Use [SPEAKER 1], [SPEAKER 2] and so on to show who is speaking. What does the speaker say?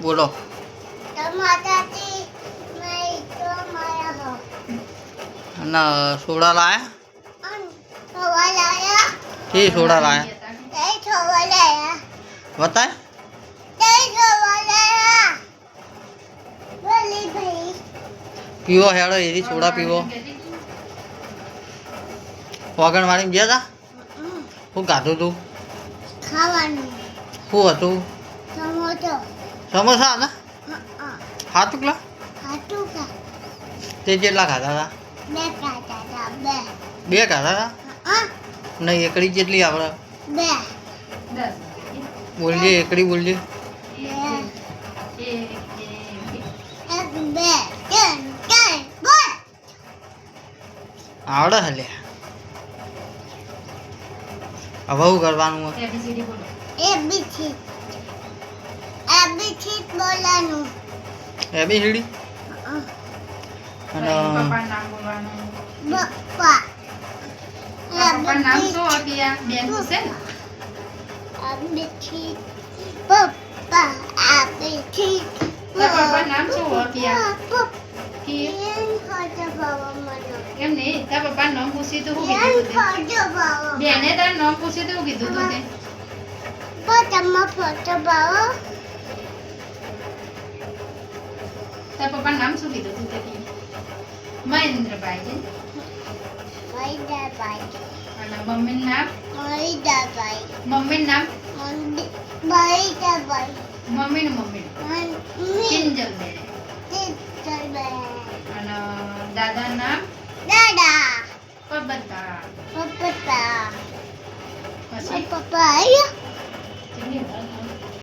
[SPEAKER 1] બોલો. અને સોડા લાયા કે સોડા લાયા બતાય પીવો હેડો એરી સોડા પીવો. વાગણવાડી ગયા હતા. શું ખાધું તું?
[SPEAKER 2] ખાવાનું
[SPEAKER 1] શું હતું?
[SPEAKER 2] સમોસો
[SPEAKER 1] સમોસા ને હાથું કલા
[SPEAKER 2] ખાતું કા
[SPEAKER 1] તે જેટલા ખાધા હતા?
[SPEAKER 2] બે ખાતા હતા બે
[SPEAKER 1] બે ખાધા હતા ને એકડી જેટલી આપણે
[SPEAKER 2] બે
[SPEAKER 1] બોલજે એકડી બોલજે.
[SPEAKER 2] એક બે ત્રણ ચાર પાંચ
[SPEAKER 1] આવડે હલે. હવે શું કરવાનું?
[SPEAKER 2] એબીસી બોલવાનું
[SPEAKER 1] એબીસીડી અને
[SPEAKER 2] પપ્પા
[SPEAKER 3] નામ શું અકિયા બેન છે ને
[SPEAKER 2] એબીસી પપ્પા એબીસી
[SPEAKER 3] પપ્પા નામ શું અકિયા કે એમ નહીં તાર પપ્પા નામ પૂછ્યું તો હું કીધું તું બેને તાર નામ પૂછ્યું તો હું કીધું તું તે તાર પપ્પા નામ શું કીધું તું તે મહેન્દ્રભાઈ છે અને મમ્મીનું નામ મમ્મીનું નામ મમ્મીનું કિંજલબેન અને દાદાનું નામ પબતા પછી
[SPEAKER 2] પપ્પા